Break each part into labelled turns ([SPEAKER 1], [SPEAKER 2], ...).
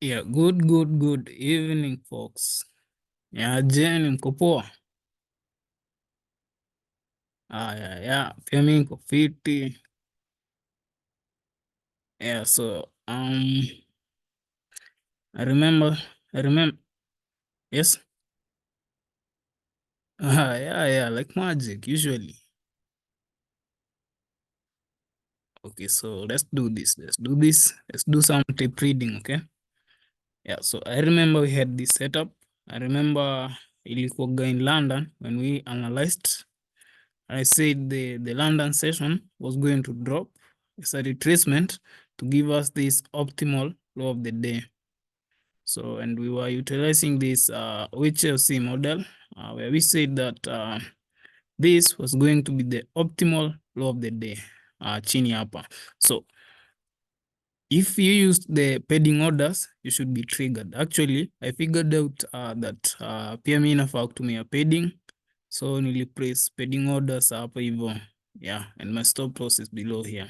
[SPEAKER 1] Yeah, good evening, folks. Yeah, Jen, mko poa? Yeah, pia mi niko fiti. Yeah, so I remember, yes. Yeah, like magic usually. Okay, so let's do this. Let's do some tape reading, okay? Yeah, so I remember we had this setup. I remember ilikuwaga in London when we analyzed. I said the London session was going to drop as a retracement to give us this optimal low of the day. So, and we were utilizing this HLC model where we said that this was going to be the optimal low of the day, chini hapa. So, if you used the padding orders, you should be triggered. Actually, I figured out that pia mi nafaa kutumia padding. So nilipress padding orders hapa hivyo. Yeah, and my stop loss is below here.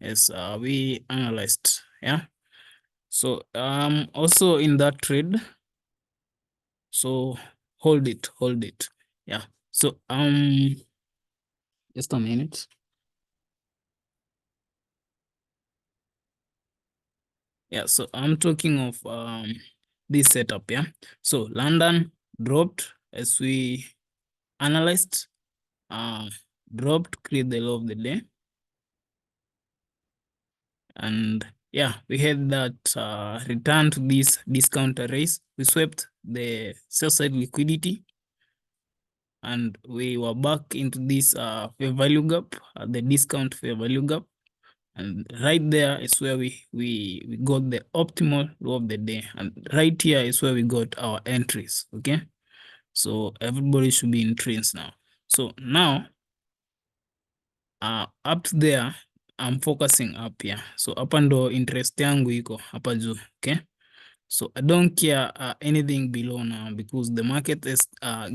[SPEAKER 1] As we analyzed. Yeah. So also in that trade. So hold it. Yeah. So just a minute. Yeah, so I'm talking of this setup, yeah. So London dropped as we analyzed, dropped, create the low of the day. And yeah, we had that return to this discount arrays. We swept the sell side liquidity and we were back into this fair value gap, the discount fair value gap. And right there is where we got the optimal low of the day. And right here is where we got our entries, okay? So everybody should be in trends now. So now, up to there, I'm focusing up here. So hapa ndo interest yangu iko hapa juu, okay? So I don't care anything below now because the market has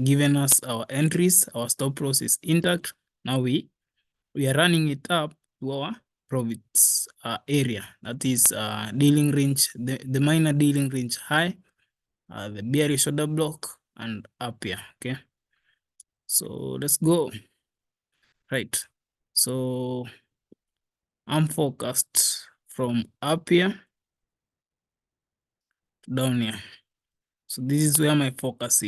[SPEAKER 1] given us our entries, our stop loss is intact. Now we are running it up to our profits area. That is dealing range, the minor dealing range high, the bearish order block, and up here, okay? So let's go. Right. So I'm focused from up here to down here. So this is where my focus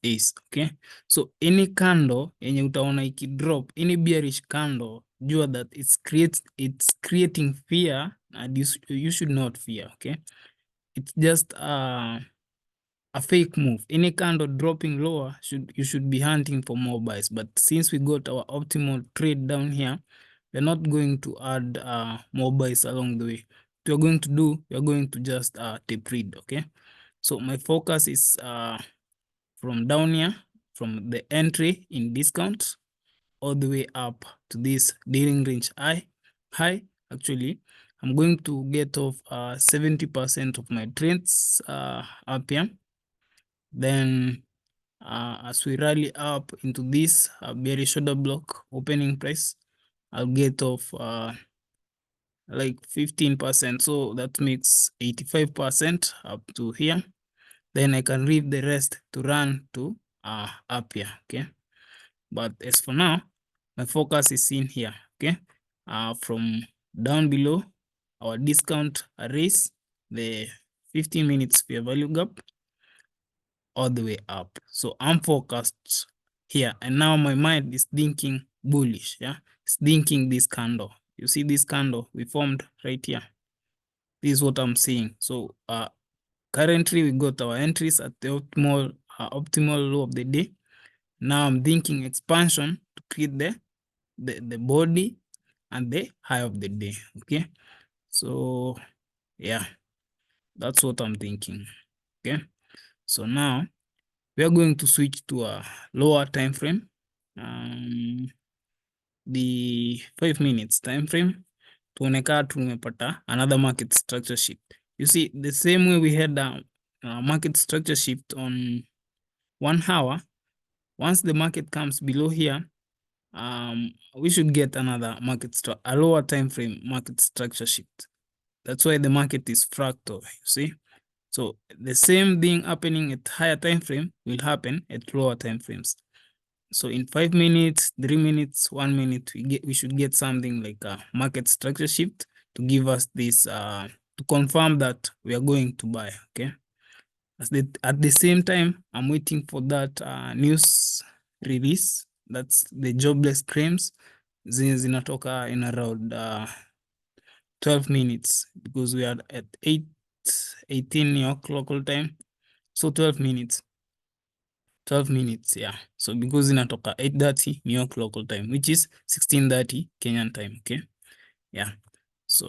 [SPEAKER 1] is, okay? So any candle yenye utaona ikidrop, any bearish candle, jua that it's creating fear and you should not fear, okay? It's just a fake move. Any candle dropping lower, you should be hunting for more buys. But since we got our optimal trade down here, we're not going to add more buys along the way. What we're going to do, we're going to just tape read, okay? So my focus is from down here, from the entry in discount, all the way up to this dealing range high. Actually, I'm going to get off 70% of my trades up here. Then as we rally up into this bearish order block opening price, I'll get off like 15%. So that makes 85% up to here. Then I can leave the rest to run to up here, okay? But as for now, my focus is in here, okay? From down below, our discount arrays, the 15 minutes fair value gap, all the way up. So I'm focused here. And now my mind is thinking bullish, yeah? It's thinking this candle. You see this candle we formed right here. This is what I'm seeing. So currently we got our entries at the optimal low of the day. Now I'm thinking expansion to create the body and the high of the day, okay? So yeah, that's what I'm thinking, okay? So now we are going to switch to a lower time frame, the 5 minutes time frame. Tuoneka tumepata another market structure shift. You see, the same way we had a market structure shift on 1 hour. Once the market comes below here, we should get another a lower time frame market structure shift. That's why the market is fractal, you see. So the same thing happening at higher time frame will happen at lower time frames. So in 5 minutes, 3 minutes, 1 minute, we should get something like a market structure shift to give us this to confirm that we are going to buy. Okay. At the same time, I'm waiting for that news release. That's the jobless claims zinatoka in around 12 minutes because we are at 8:18 New York local time. So 12 minutes. 12 minutes, yeah. So because inatoka 8:30 New York local time, which is 16:30 Kenyan time, okay? Yeah. So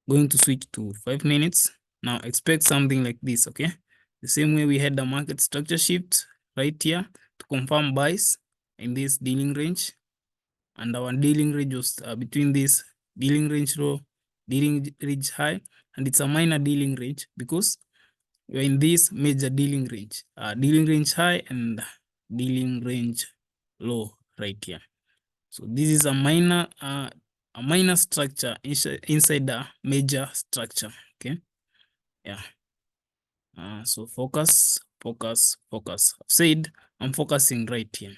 [SPEAKER 1] going to switch to 5 minutes. Now expect something like this, okay? The same way we had the market structure shift right here to confirm buys in this dealing range. And our dealing range was between this dealing range low, dealing range high, and it's a minor dealing range because we're in this major dealing range high and dealing range low right here. So this is a minor structure inside the major structure. Okay. Yeah. So focus. I've said I'm focusing right here.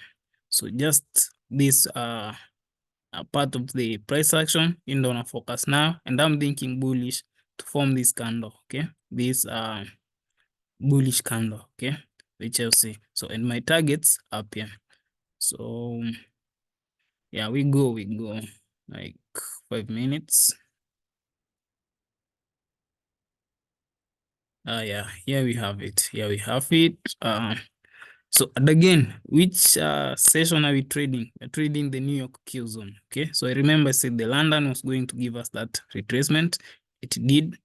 [SPEAKER 1] So just this a part of the price action in the focus now, and I'm thinking bullish to form this candle. Okay. This bullish candle, okay, which I'll see. So, and my targets up here. So, yeah, we go like 5 minutes. Yeah, here we have it. So, and again, which session are we trading? We're trading the New York Q zone, okay? So, I remember I said the London was going to give us that retracement. It did.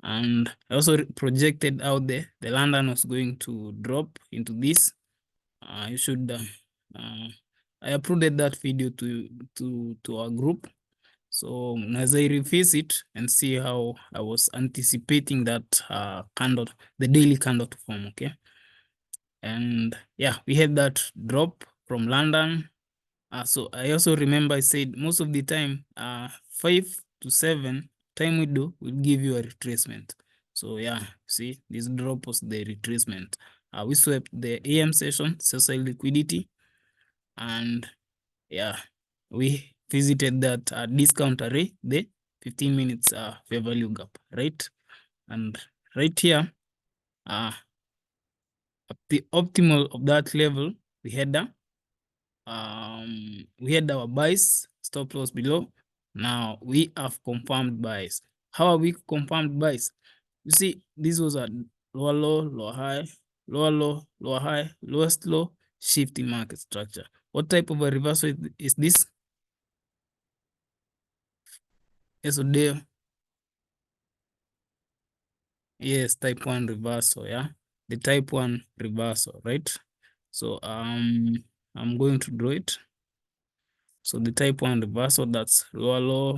[SPEAKER 1] And I also projected out there the London was going to drop into this. You should I uploaded that video to our group, so as I revisit and see how I was anticipating that candle, the daily candle to form. Okay, and yeah, we had that drop from London. So I also remember I said most of the time 5 to 7 time window will give you a retracement. So yeah, see, this drop was the retracement. We swept the AM session, sell liquidity, and yeah, we visited that discount array, the 15 minutes fair value gap, right? And right here, at the optimal of that level, we had our buys, stop loss below. Now we have confirmed buys. How are we confirmed buys? You see, this was a lower low, lower high, lower low, lower high, lowest low, shifting market structure. What type of a reversal is this? SOD. Yes, type 1 reversal, yeah. The type 1 reversal, right? So I'm going to draw it. So the type 1 reversal, that's lower low,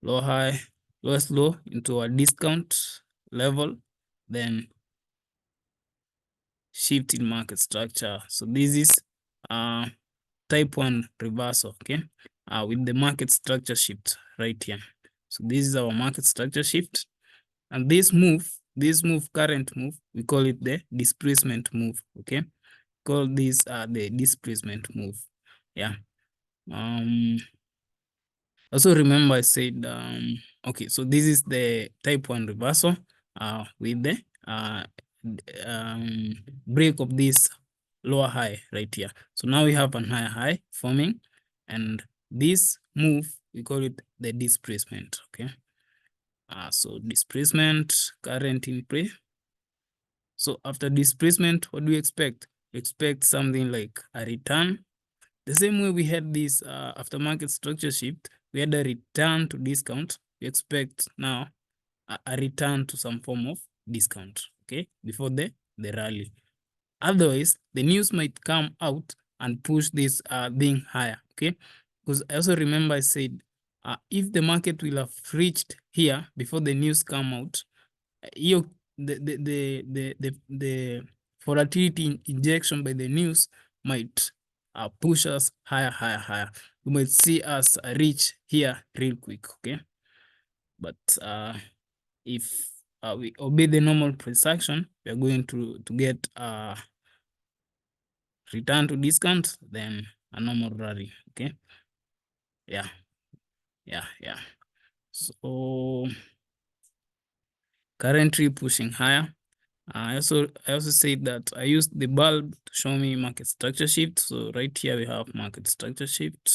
[SPEAKER 1] low high, lowest low into a discount level, then shift in market structure. So this is type 1 reversal, okay? With the market structure shift right here. So this is our market structure shift. And this current move, we call it the displacement move, okay? Call this the displacement move. Yeah. Also remember I said, okay, so this is the type 1 reversal with the break of this lower high right here. So now we have an higher high forming, and this move, we call it the displacement, okay? So displacement, current in play. So after displacement, what do we expect? Expect something like a return. The same way we had this after market structure shift, we had a return to discount. We expect now a return to some form of discount, okay, before the rally. Otherwise, the news might come out and push this thing higher, okay? Because I also remember I said, if the market will have reached here before the news come out, the volatility injection by the news might push us higher. You might see us reach here real quick, okay? But if we obey the normal price action, we are going to get return to discount, then a normal rally, okay? Yeah. So currently pushing higher. I also said that I used the bulb to show me market structure shift. So right here we have market structure shift.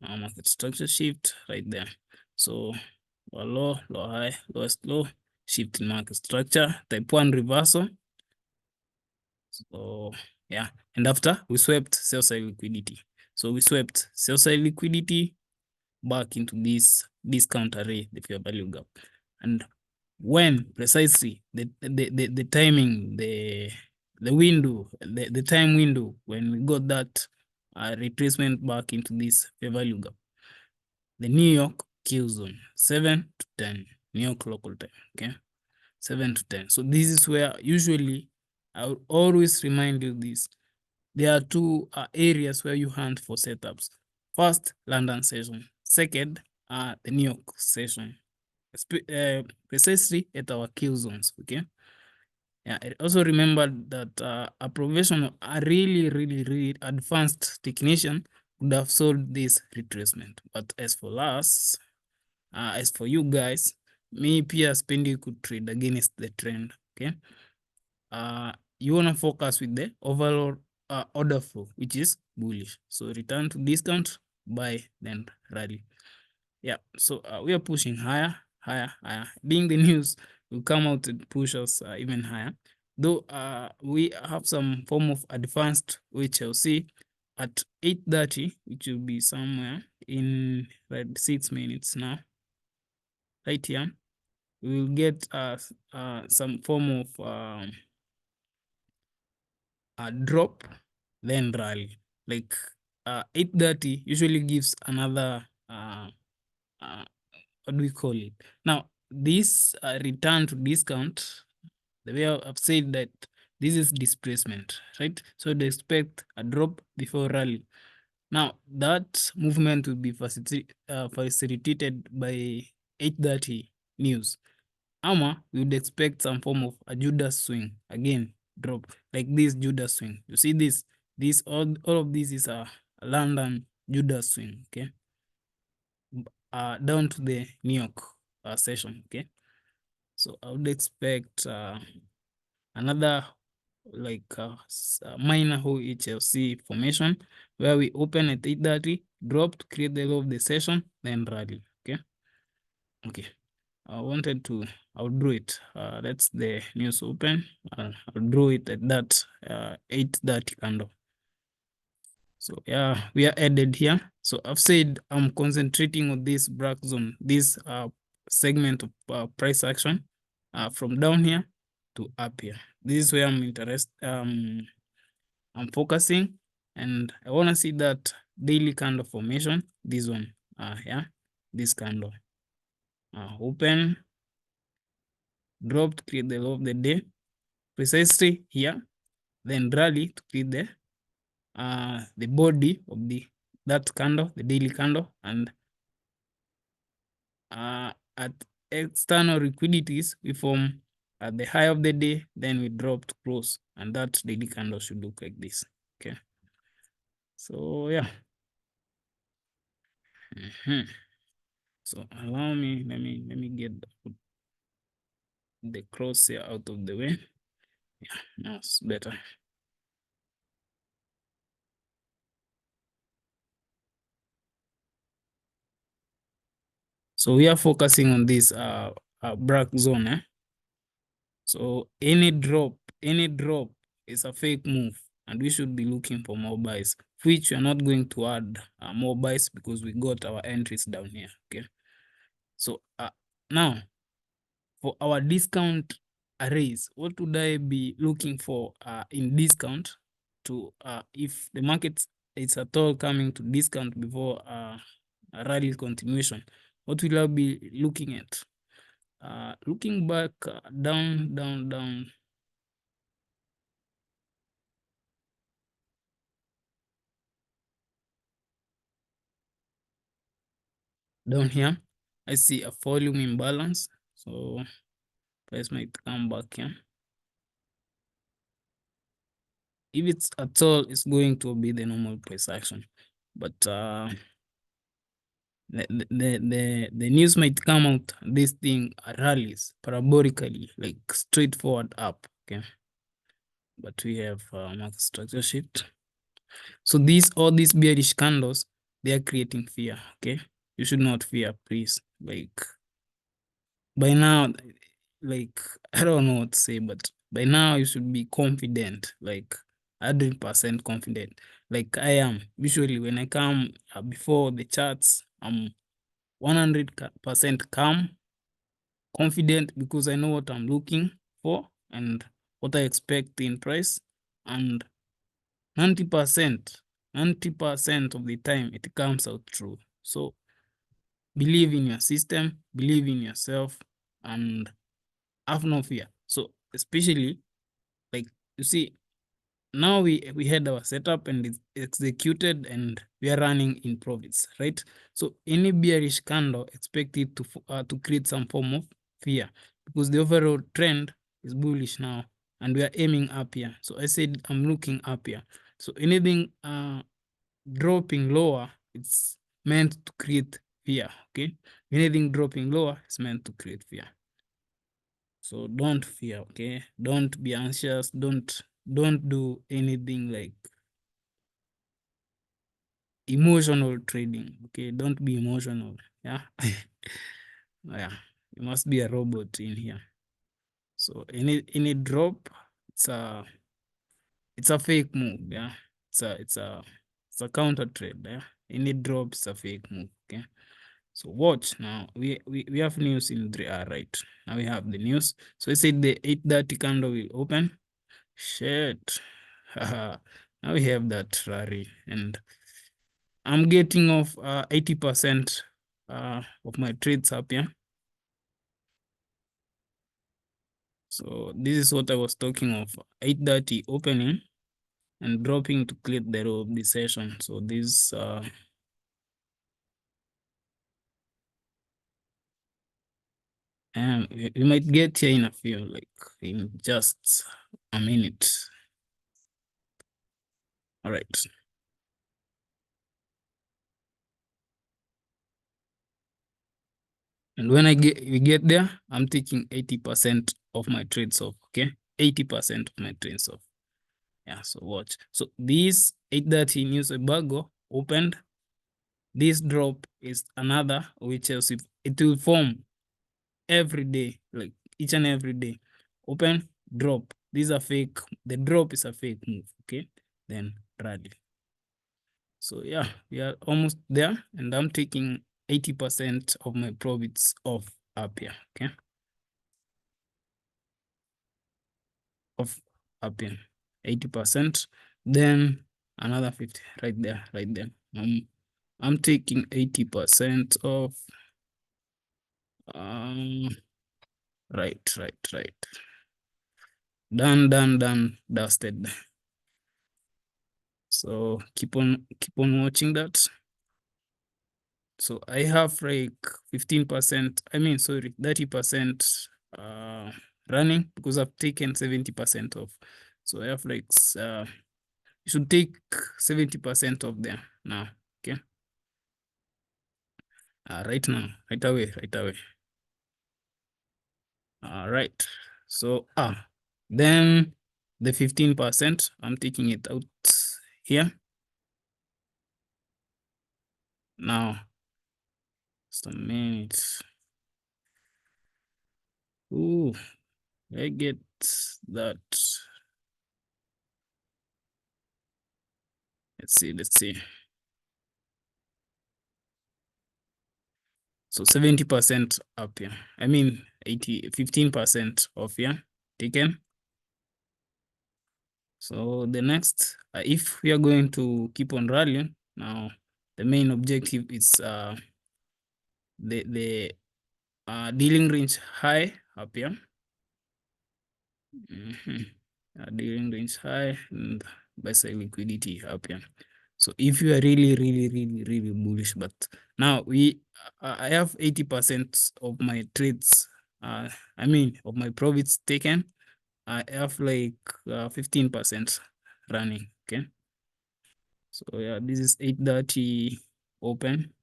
[SPEAKER 1] Market structure shift right there. So low, low high, lowest low, shift in market structure, type 1 reversal. So yeah, and after we swept sell side liquidity. So we swept sell side liquidity back into this discount array, the fair value gap. And when precisely the timing, the window, the time window when we got that retracement back into this fair value gap, the New York kill zone, 7 to 10 New York local time, okay? 7 to 10. So this is where usually I will always remind you this. There are two areas where you hunt for setups. First, London session. Second, the New York session. Precisely at our kill zones, okay? Yeah, I also remember that a professional, a really advanced technician would have solved this retracement. But as for us, as for you guys, me pia spendi could trade against the trend, okay? You want to focus with the overall order flow, which is bullish. So return to discount, buy, then rally. Yeah, so we are pushing higher. Being the news will come out and push us even higher. Though we have some form of advanced HLC at 8:30, which will be somewhere in 6 minutes now. Right here, we will get some form of a drop, then rally. Like 8:30 usually gives another what do we call it? Now, this return to discount, the way I've said that this is displacement, right? So they expect a drop before rally. Now, that movement will be facilitated by 8:30 news. Ama, we would expect some form of a Judas swing. Again, drop, like this Judas swing. You see this? All of this is a London Judas swing, okay? Down to the New York session, okay? So I would expect another like minor whole HLC formation where we open at 8:30, drop to create the low of the session, then rally, okay? Okay, I'll draw it. That's the news open. I'll draw it at that 8:30 candle. So yeah, we are added here. So I've said I'm concentrating on this black zone, this segment of price action from down here to up here. This is where I'm interested. I'm focusing, and I want to see that daily candle formation. This one, yeah, this candle. Open, drop to create the low of the day, precisely here, then rally to create the body of that candle, the daily candle, and at external liquidities, we form at the high of the day, then we drop to close, and that daily candle should look like this. Okay. So yeah. So allow me, let me get the crosshair out of the way. Yeah, now it's better. So we are focusing on this black zone. So any drop is a fake move, and we should be looking for more buys, which we are not going to add more buys because we got our entries down here. Okay. So now for our discount arrays, what would I be looking for in discount to if the market is at all coming to discount before a rally continuation? What will I be looking at? Looking back down. Down here, I see a volume imbalance. So price might come back here. If it's at all, it's going to be the normal price action. But the news might come out, this thing rallies parabolically, like straightforward up. Okay. But we have market structure shift. So all these bearish candles, they are creating fear. Okay. You should not fear, please. Like by now, like I don't know what to say, but by now you should be confident, like 100% confident. Like I am. Usually when I come before the charts, I'm 100% calm, confident, because I know what I'm looking for and what I expect in price. And 90% of the time it comes out true. So believe in your system, believe in yourself, and have no fear. So especially, like, you see, now we had our setup and it's executed and we are running in profits, right? So any bearish candle expected to create some form of fear, because the overall trend is bullish now and we are aiming up here. So I said I'm looking up here. So anything dropping lower, it's meant to create fear. Okay, anything dropping lower is meant to create fear. So don't fear. Okay, don't be anxious. Don't do anything like emotional trading. Okay, don't be emotional. Yeah. Yeah, you must be a robot in here. So any drop, it's a fake move. Yeah, it's a counter trade. Yeah, any drop is a fake move. Okay. So watch now. We have news in 3R, right? Now we have the news. So I said the 8:30 candle will open. Shit. Now we have that rally, and I'm getting off 80% of my trades up here. So this is what I was talking of: 8:30 opening and dropping to clear the row of the session. So this we might get here in a few, like in just a minute. All right. And when we get there, I'm taking 80% of my trades off. Okay, 80% of my trades off. Yeah, so watch. So this 8:30 news embargo opened. This drop is another, which else it will form every day, like each and every day. Open, drop. These are fake. The drop is a fake move. Okay, then rally. So yeah, we are almost there, and I'm taking 80% of my profits off up here. Okay, of up here, 80%. Then another 50 right there, right there. I'm taking 80% of right. Done, dusted. So keep on watching that. So I have like 15%, 30% running, because I've taken 70% off. So I have like you should take 70% of them now. Okay. Right now, right away. All right. So then the 15%, I'm taking it out here. Now, just a minute. Ooh, I get that. Let's see. So 70% up here. 15% off here taken. So the next, if we are going to keep on rallying, now the main objective is the dealing range high up here. Dealing range high and buy side liquidity up here. So if you are really bullish, but now I have 80% of my trades, I mean, of my profits taken. I have like 15% running. Okay. So yeah, this is 8:30 open.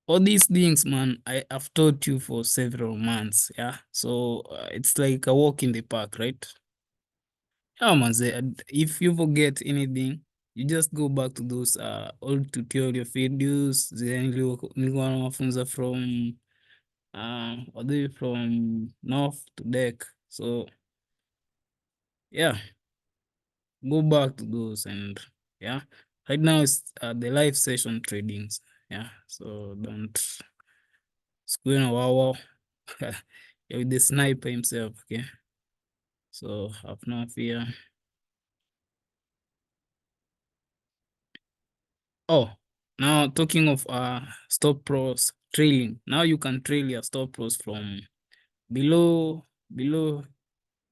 [SPEAKER 1] All these things, man, I have taught you for several months. Yeah. So it's like a walk in the park, right? Yeah, man. If you forget anything, you just go back to those old tutorial videos. Then nilikuwa nawafunza from all the way from north to deck. So yeah, go back to those. And yeah, right now it's the live session tradings. Yeah, so don't screw in a wow. Yeah, with the sniper himself. Okay, so have no fear. Oh, now talking of stop loss trailing. Now you can trail your stop loss from below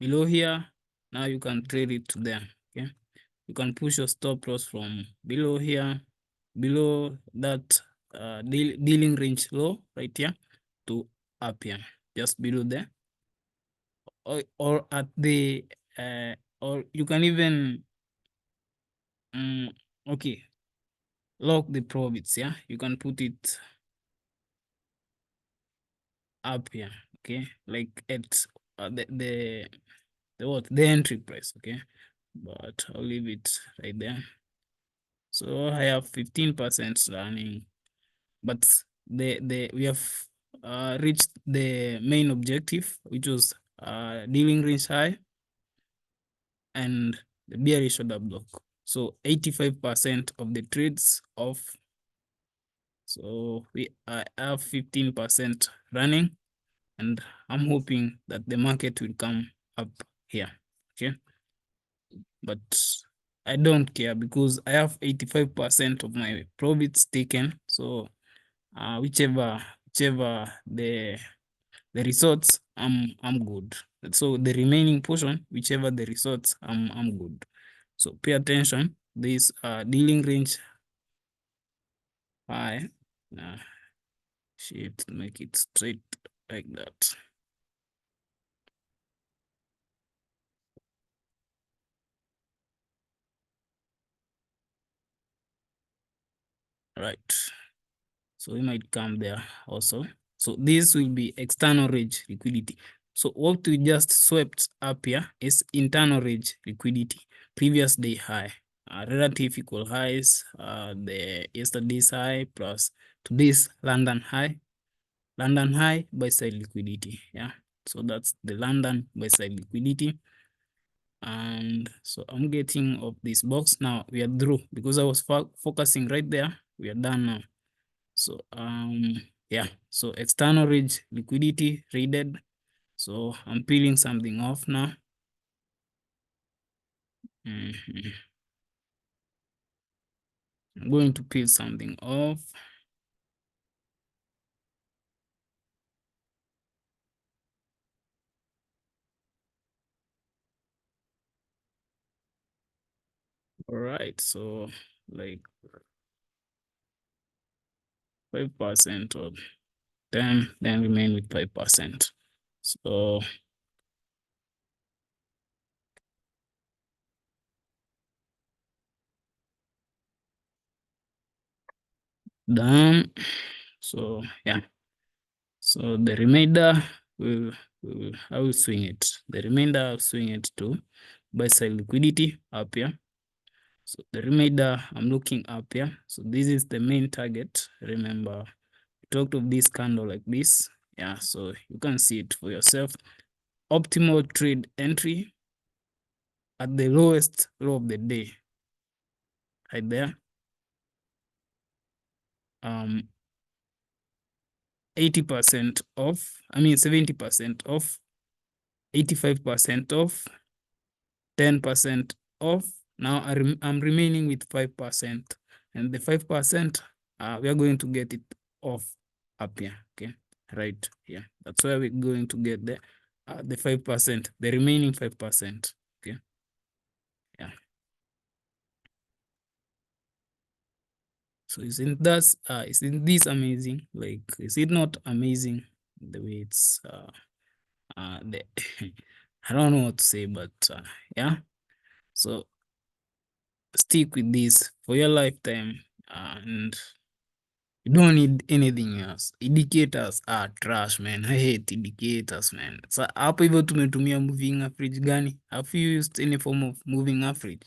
[SPEAKER 1] here. Now you can trail it to there. Okay, you can push your stop loss from below here, below that dealing range low right here to up here, just below there, or at the or you can even okay, lock the profits. Yeah, you can put it up here. Okay, like at the entry price. Okay, but I'll leave it right there. So I have 15% running, but we have reached the main objective, which was dealing range high and the bearish order block. So 85% of the trades off. So I have 15% running, and I'm hoping that the market will come up here. Okay, but I don't care because I have 85% of my profits taken. So whichever the results, I'm good. So the remaining portion, whichever the results, I'm good. So pay attention. This dealing range high. Shit, make it straight like that. Right. So we might come there also. So this will be external range liquidity. So what we just swept up here is internal range liquidity, previous day high, relative equal highs, the yesterday's high plus today's London high buy side liquidity. Yeah, so that's the London buy side liquidity. And so I'm getting of this box now. We are through because I was focusing right there. We are done now. So yeah, so external range liquidity raided. So I'm peeling something off now. I'm going to peel something off. All right, so like 5% or 10, then remain with 5%. So done. So yeah, so the remainder I will swing it. The remainder I'll swing it to buy side liquidity up here. So the remainder I'm looking up here. So this is the main target. Remember, we talked of this candle like this. Yeah, so you can see it for yourself. Optimal trade entry at the lowest low of the day. Right there. 80% off. I mean 70% off, 85% off, 10% off. Now I'm remaining with 5%. And the 5%, we are going to get it off up here. Okay, right here. That's where we're going to get the 5%, the remaining 5%. Yeah. So isn't this amazing? Like, is it not amazing the way it's the I don't know what to say, but yeah. So stick with this for your lifetime, and you don't need anything else. Indicators are trash, man. I hate indicators, man. So hapo hivyo tumetumia moving average gani? Have you used any form of moving average?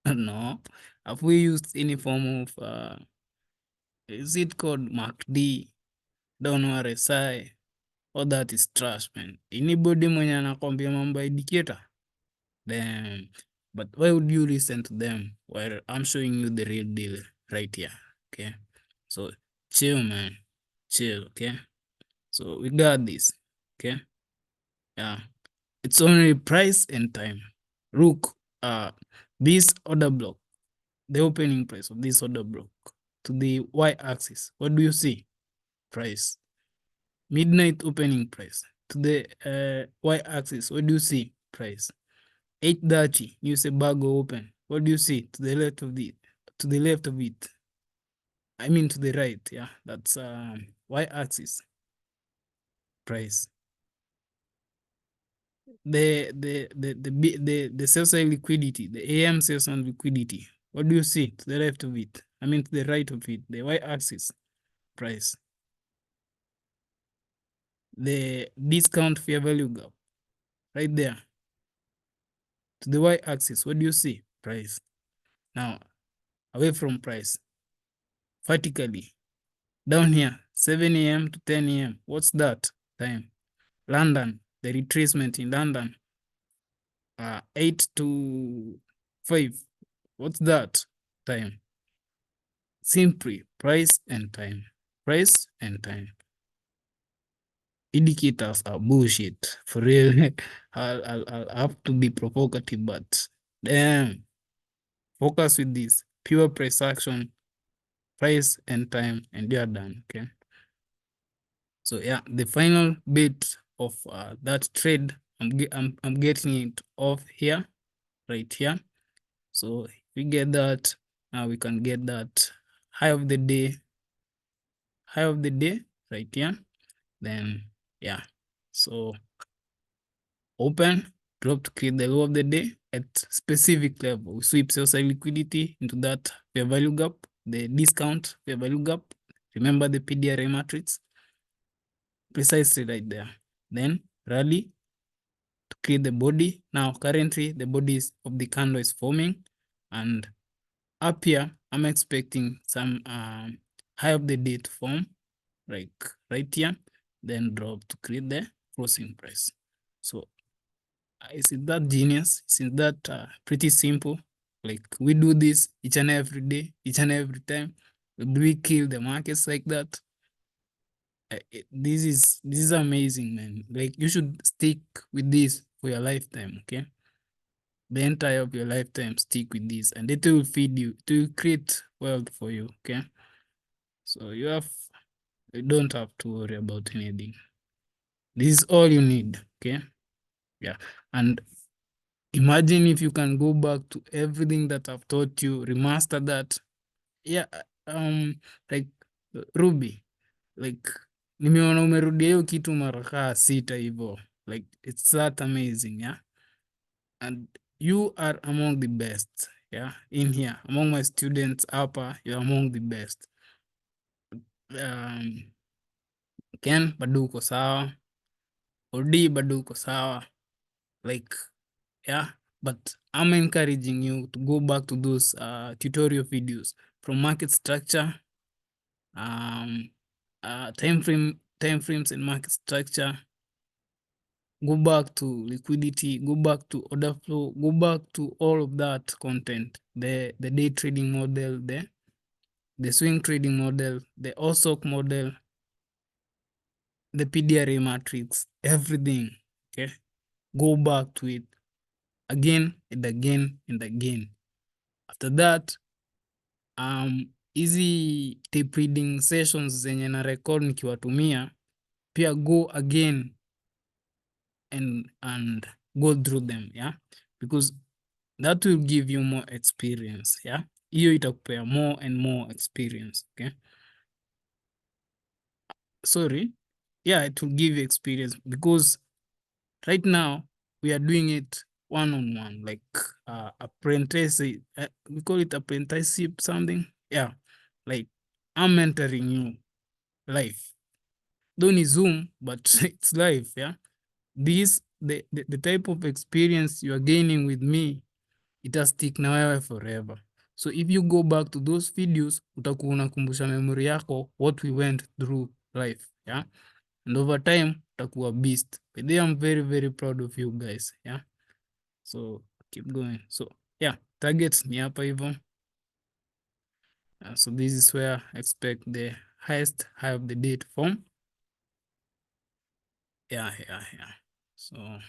[SPEAKER 1] No. Have we used any form of is it called MACD, down RSI? All that is trash, man. Anybody mwenye anakwambia mambo ya indicator, then but why would you listen to them while I'm showing you the real deal right here? Okay, so chill, man, chill. Okay, so we got this. Okay, yeah, it's only price and time. Look, this order block, the opening price of this order block to the y-axis. What do you see? Price. Midnight opening price to the y-axis. What do you see? Price. 8:30, you say bag open. What do you see to the left of it? I mean to the right. Yeah, that's y-axis. Price. The sales and liquidity, the AM sales and liquidity. What do you see to the left of it? I mean to the right of it. The y-axis. Price. The discount fair value gap. Right there. To the y-axis, what do you see? Price. Now, away from price, vertically, down here, 7 a.m. to 10 a.m. What's that time? London, the retracement in London, 8 to 5. What's that time? Simply price and time. Price and time. Indicators are bullshit. For real, I'll have to be provocative, but damn. Focus with this. Pure price action, price and time, and you're done. Okay. So yeah, the final bit of that trade, I'm getting it off here, right here. So if we get that, now we can get that high of the day right here. Then yeah, so open, drop to create the low of the day at specific level. We sweep sales and liquidity into that fair value gap, the discount fair value gap. Remember the PDRA matrix? Precisely right there. Then rally to create the body. Now currently the body of the candle is forming, and up here I'm expecting some high of the day to form, like right here, then drop to create the closing price. So isn't that genius? Isn't that pretty simple? Like we do this each and every day, each and every time. Do we kill the markets like that? This is amazing, man. Like you should stick with this for your lifetime, okay? The entire of your lifetime, stick with this, and it will feed you, it will create wealth for you, okay? So you don't have to worry about anything. This is all you need, okay? Yeah, and imagine if you can go back to everything that I've taught you, remaster that. Yeah, like Ruby, like nimeona umerudia hiyo kitu mara kaa 6 hivyo. Like it's that amazing, yeah? And you are among the best, yeah? In here, among my students hapa, you're among the best. Ken, bado uko sawa. Odi, bado uko sawa. Like, yeah, but I'm encouraging you to go back to those tutorial videos from market structure, time frames and market structure. Go back to liquidity, go back to order flow, go back to all of that content, the day trading model, the swing trading model, the OSOC model, the PDRA matrix, everything. Okay, go back to it again and again and again. After that, easy tape reading sessions zenye na record nikiwatumia, pia go again and go through them, yeah, because that will give you more experience. Yeah, hiyo itakupea more and more experience. Okay, sorry, yeah, it will give you experience because right now we are doing it one-on-one, like apprentice, we call it apprenticeship something. Yeah, like I'm mentoring you live. Don't Zoom, but it's live. Yeah, this the type of experience you are gaining with me, itastick na wewe forever. So if you go back to those videos, utakuwa unakumbusha memory yako what we went through life. Yeah, and over time utakuwa beast. But I'm very very proud of you guys. Yeah, so keep going. So yeah, targets ni hapa hivyo. So this is where I expect the highest high of the day to form. Yeah. So,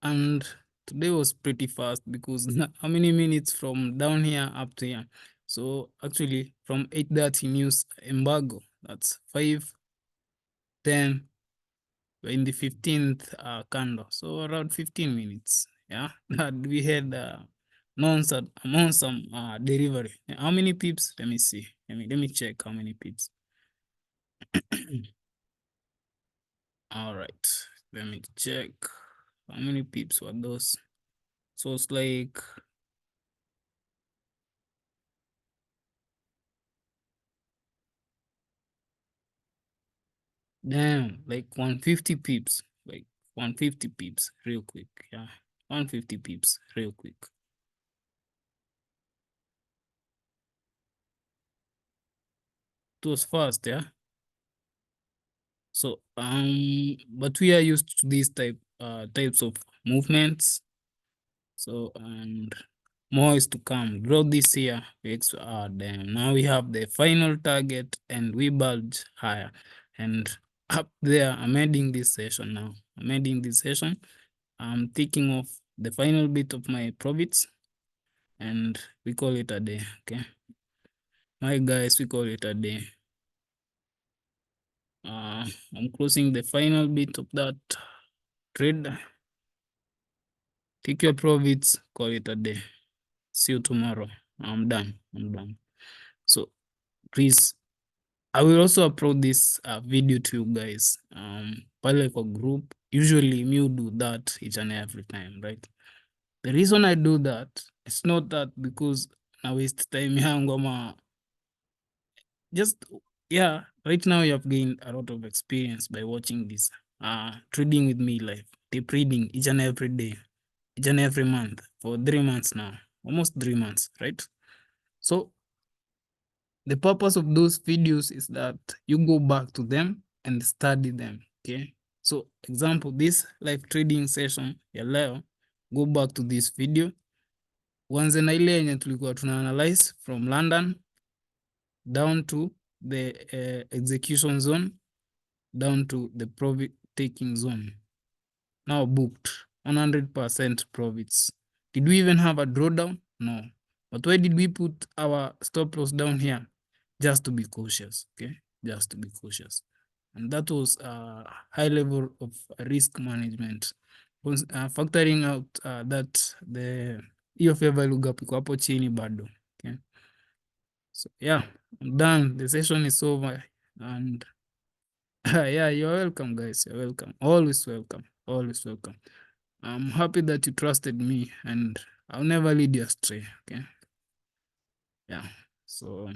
[SPEAKER 1] and today was pretty fast because how many minutes from down here up to here? So actually from 8:30 news embargo, that's 5:10, we're in the 15th candle. So around 15 minutes. Yeah, and we had some delivery. How many pips? Let me see. Let me check how many pips. All right, let me check how many pips were those. So it's like damn, like 150 pips, like 150 pips real quick. Yeah, 150 pips real quick. It was fast, yeah. So but we are used to these types of movements. So and more is to come. Growth this year, damn. Now we have the final target and we bulge higher. And up there, I'm ending this session now. I'm ending this session. I'm taking off the final bit of my profits and we call it a day. Okay. My guys, we call it a day. I'm closing the final bit of that trade. Take your profits, call it a day. See you tomorrow. I'm done. So please, I will also upload this video to you guys. Pale kwa group. Usually me do that each and every time, right? The reason I do that, it's not that because I waste time yangu ama just, yeah, right now you have gained a lot of experience by watching this trading with me live, tape reading each and every day, each and every month for 3 months now, almost 3 months, right? So the purpose of those videos is that you go back to them and study them. Okay, so example, this live trading session ya leo, go back to this video, uanze na ile yenye tulikuwa tuna analyze from London down to the execution zone, down to the profit taking zone. Now booked 100% profits. Did we even have a drawdown? No. But why did we put our stop loss down here? Just to be cautious, okay? Just to be cautious. And that was a high level of risk management. Factoring out that the hiyo fair value gap iko hapo chini bado, okay? So yeah, I'm done. The session is over. And yeah, you're welcome, guys. You're welcome. Always welcome. Always welcome. I'm happy that you trusted me and I'll never lead you astray. Okay. Yeah. So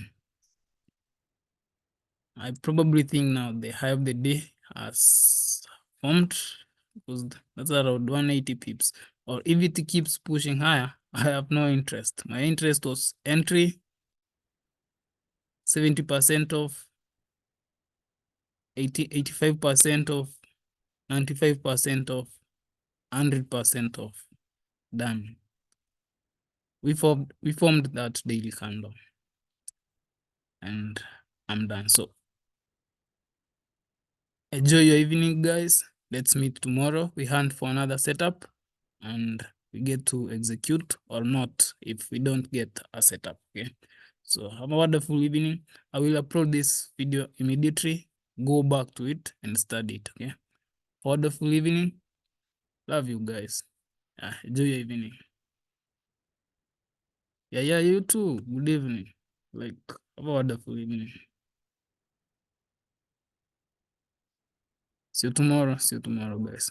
[SPEAKER 1] I probably think now the high of the day has formed because that's around 180 pips. Or if it keeps pushing higher, I have no interest. My interest was entry, 70% off, 85% off, 95% off, 100% off. Done. We formed that daily candle and I'm done. So enjoy your evening, guys. Let's meet tomorrow. We hunt for another setup and we get to execute or not if we don't get a setup. Okay. So have a wonderful evening. I will upload this video immediately. Go back to it and study it. Okay. Wonderful evening. Love you guys. Enjoy your evening. Yeah, you too. Good evening. Like, have a wonderful evening. See you tomorrow, guys.